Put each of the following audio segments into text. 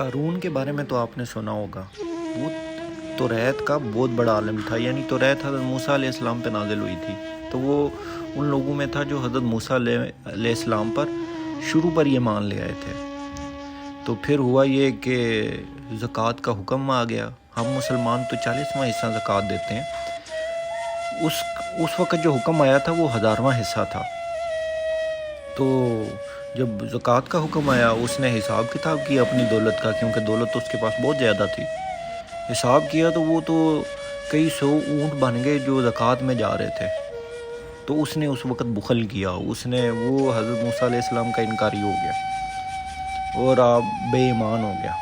قارون کے بارے میں تو آپ نے سنا ہوگا. وہ توریت کا بہت بڑا عالم تھا. یعنی توریت حضرت موسیٰ علیہ السلام پہ نازل ہوئی تھی. تو وہ ان لوگوں میں تھا جو حضرت موسیٰ علیہ السلام پر شروع پر یہ مان لے آئے تھے. تو پھر ہوا یہ کہ زکوٰۃ کا حکم آ گیا. ہم مسلمان تو 40واں حصہ زکوٰۃ دیتے ہیں. اس وقت جو حکم آیا تھا وہ 1000واں حصہ تھا. تو جب زکوٰۃ کا حکم آیا اس نے حساب کتاب کیا اپنی دولت کا، کیونکہ دولت تو اس کے پاس بہت زیادہ تھی. حساب کیا تو وہ تو کئی 100 اونٹ بن گئے جو زکوٰۃ میں جا رہے تھے. تو اس نے اس وقت بخل کیا. وہ حضرت موسیٰ علیہ السلام کا انکاری ہو گیا اور آپ بے ایمان ہو گیا.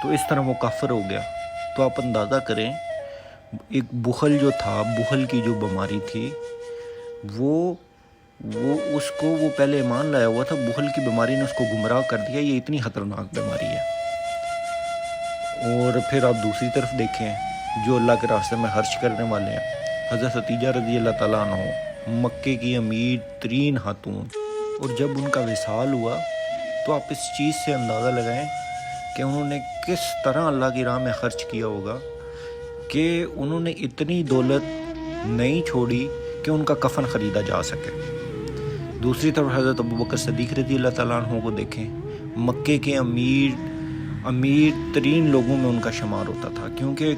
تو اس طرح وہ کافر ہو گیا. تو آپ اندازہ کریں، ایک بخل جو تھا، بخل کی جو بیماری تھی، وہ پہلے ایمان لایا ہوا تھا. بخل کی بیماری نے اس کو گمراہ کر دیا. یہ اتنی خطرناک بیماری ہے. اور پھر آپ دوسری طرف دیکھیں جو اللہ کے راستے میں خرچ کرنے والے ہیں. حضرت ختیجہ رضی اللہ تعالیٰ عنہ، مکے کی امیر ترین خاتون، اور جب ان کا وصال ہوا تو آپ اس چیز سے اندازہ لگائیں کہ انہوں نے کس طرح اللہ کی راہ میں خرچ کیا ہوگا کہ انہوں نے اتنی دولت نہیں چھوڑی کہ ان کا کفن خریدا جا سکے. دوسری طرف حضرت ابوبکر صدیق رضی اللہ تعالیٰ عنہ کو دیکھیں. مکے کے امیر ترین لوگوں میں ان کا شمار ہوتا تھا، کیونکہ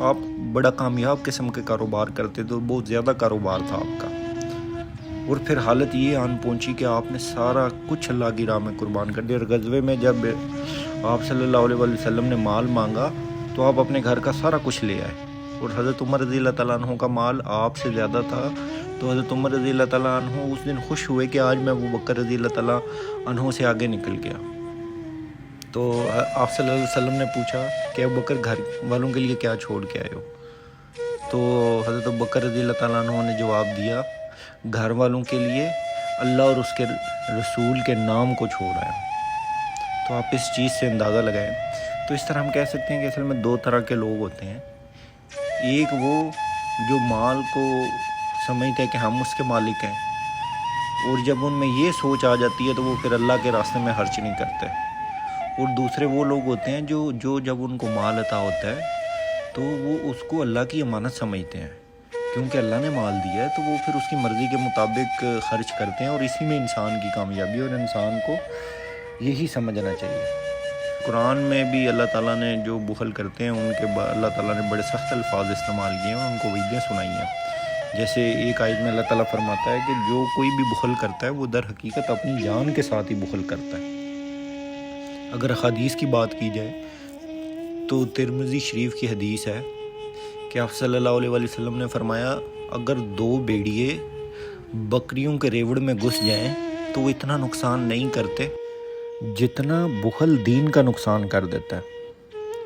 آپ بڑا کامیاب قسم کے کاروبار کرتے تو بہت زیادہ کاروبار تھا آپ کا. اور پھر حالت یہ آن پہنچی کہ آپ نے سارا کچھ اللہ کی راہ میں قربان کر دیا. اور غزوے میں جب آپ صلی اللہ علیہ وسلم نے مال مانگا تو آپ اپنے گھر کا سارا کچھ لے آئے. اور حضرت عمر رضی اللہ تعالیٰ عنہ کا مال آپ سے زیادہ تھا. تو حضرت عمر رضی اللہ تعالیٰ عنہ اس دن خوش ہوئے کہ آج میں ابوبکر رضی اللہ تعالیٰ عنہ سے آگے نکل گیا. تو آپ صلی اللہ علیہ وسلم نے پوچھا کہ ابوبکر گھر والوں کے لیے کیا چھوڑ کے آئے ہو؟ تو حضرت ابوبکر رضی اللہ تعالیٰ عنہ نے جواب دیا، گھر والوں کے لیے اللہ اور اس کے رسول کے نام کو چھوڑ آیا. تو آپ اس چیز سے اندازہ لگائیں. تو اس طرح ہم کہہ سکتے ہیں کہ اصل میں 2 طرح کے لوگ ہوتے ہیں. ایک وہ جو مال کو سمجھتے ہیں کہ ہم اس کے مالک ہیں، اور جب ان میں یہ سوچ آ جاتی ہے تو وہ پھر اللہ کے راستے میں خرچ نہیں کرتے. اور دوسرے وہ لوگ ہوتے ہیں جو جب ان کو مال عطا ہوتا ہے تو وہ اس کو اللہ کی امانت سمجھتے ہیں، کیونکہ اللہ نے مال دیا ہے تو وہ پھر اس کی مرضی کے مطابق خرچ کرتے ہیں. اور اسی میں انسان کی کامیابی، اور انسان کو یہی سمجھنا چاہیے. قرآن میں بھی اللہ تعالیٰ نے جو بخل کرتے ہیں ان کے اللہ تعالیٰ نے بڑے سخت الفاظ استعمال کیے ہیں، ان کو وعیدیں سنائی ہیں. جیسے ایک آیت میں اللہ تعالیٰ فرماتا ہے کہ جو کوئی بھی بخل کرتا ہے وہ در حقیقت اپنی جان کے ساتھ ہی بخل کرتا ہے. اگر حدیث کی بات کی جائے تو ترمذی شریف کی حدیث ہے کہ آپ صلی اللہ علیہ وسلم نے فرمایا، اگر 2 بھیڑیے بکریوں کے ریوڑ میں گھس جائیں تو وہ اتنا نقصان نہیں کرتے جتنا بخل دین کا نقصان کر دیتا ہے.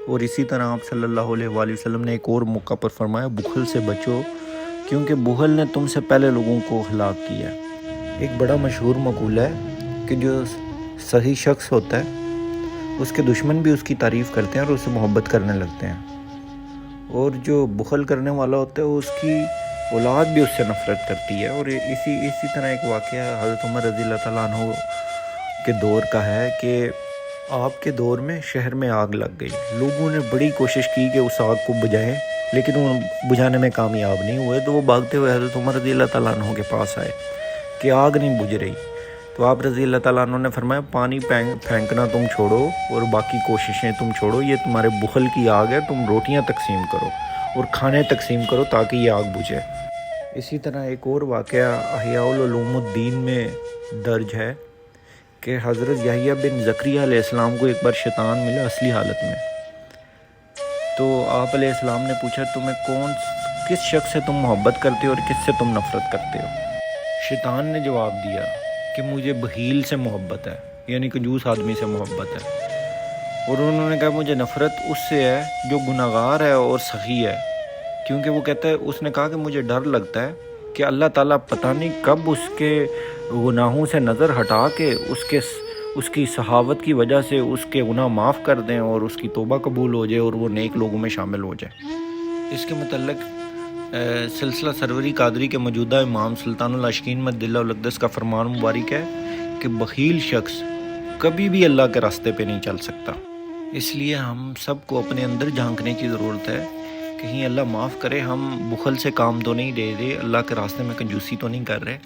اور اسی طرح آپ صلی اللہ علیہ وسلم نے ایک اور موقع پر فرمایا، بخل سے بچو کیونکہ بخل نے تم سے پہلے لوگوں کو ہلاک کیا. ایک بڑا مشہور مقولہ ہے کہ جو صحیح شخص ہوتا ہے اس کے دشمن بھی اس کی تعریف کرتے ہیں اور اس سے محبت کرنے لگتے ہیں، اور جو بخل کرنے والا ہوتا ہے اس کی اولاد بھی اس سے نفرت کرتی ہے. اور اسی طرح ایک واقعہ حضرت عمر رضی اللہ تعالیٰ عنہ کے دور کا ہے کہ آپ کے دور میں شہر میں آگ لگ گئی. لوگوں نے بڑی کوشش کی کہ اس آگ کو بجھائیں، لیکن وہ بجھانے میں کامیاب نہیں ہوئے. تو وہ بھاگتے ہوئے حضرت عمر رضی اللہ تعالیٰ عنہ کے پاس آئے کہ آگ نہیں بجھ رہی. تو آپ رضی اللہ تعالیٰ عنہ نے فرمایا، پانی پھینکنا تم چھوڑو اور باقی کوششیں تم چھوڑو، یہ تمہارے بخل کی آگ ہے، تم روٹیاں تقسیم کرو اور کھانے تقسیم کرو تاکہ یہ آگ بجھے. اسی طرح ایک اور واقعہ احیاء العلوم الدین میں درج ہے کہ حضرت یحییٰ بن زکریا علیہ السلام کو ایک بار شیطان ملا اصلی حالت میں. تو آپ علیہ السلام نے پوچھا، تمہیں کس شخص سے تم محبت کرتے ہو اور کس سے تم نفرت کرتے ہو؟ شیطان نے جواب دیا کہ مجھے بخیل سے محبت ہے، یعنی کنجوس آدمی سے محبت ہے. اور انہوں نے کہا مجھے نفرت اس سے ہے جو گناہگار ہے اور سخی ہے، کیونکہ وہ کہتا ہے، اس نے کہا کہ مجھے ڈر لگتا ہے کہ اللہ تعالیٰ پتہ نہیں کب اس کے گناہوں سے نظر ہٹا کے اس کی صحاوت کی وجہ سے اس کے گناہ معاف کر دیں اور اس کی توبہ قبول ہو جائے اور وہ نیک لوگوں میں شامل ہو جائے. اس کے متعلق سلسلہ سروری قادری کے موجودہ امام سلطان العاشقین مددلہ الاقدس کا فرمان مبارک ہے کہ بخیل شخص کبھی بھی اللہ کے راستے پہ نہیں چل سکتا. اس لیے ہم سب کو اپنے اندر جھانکنے کی ضرورت ہے. کہیں اللہ معاف کرے ہم بخل سے کام تو نہیں لے رہے, اللہ کے راستے میں کنجوسی تو نہیں کر رہے.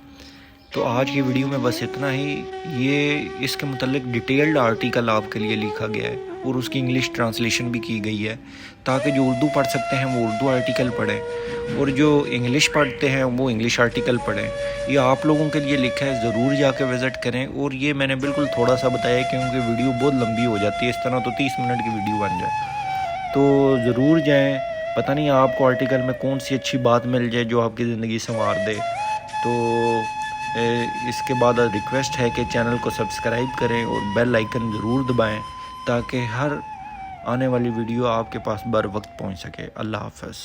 تو آج کی ویڈیو میں بس اتنا ہی. یہ اس کے متعلق ڈیٹیلڈ آرٹیکل آپ کے لیے لکھا گیا ہے اور اس کی انگلش ٹرانسلیشن بھی کی گئی ہے تاکہ جو اردو پڑھ سکتے ہیں وہ اردو آرٹیکل پڑھیں اور جو انگلش پڑھتے ہیں وہ انگلش آرٹیکل پڑھیں. یہ آپ لوگوں کے لیے لکھا ہے, ضرور جا کے وزٹ کریں. اور یہ میں نے بالکل تھوڑا سا بتایا ہے کیونکہ ویڈیو بہت لمبی ہو جاتی ہے, اس طرح تو 30 منٹ کی ویڈیو بن جائے. تو ضرور جائیں. پتہ نہیں آپ کو آرٹیکل میں کون سی اچھی بات مل جائے جو آپ کی زندگی سنوار دے. تو اس کے بعد ریکویسٹ ہے کہ چینل کو سبسکرائب کریں اور بیل آئیکن ضرور دبائیں تاکہ ہر آنے والی ویڈیو آپ کے پاس بر وقت پہنچ سکے. اللہ حافظ.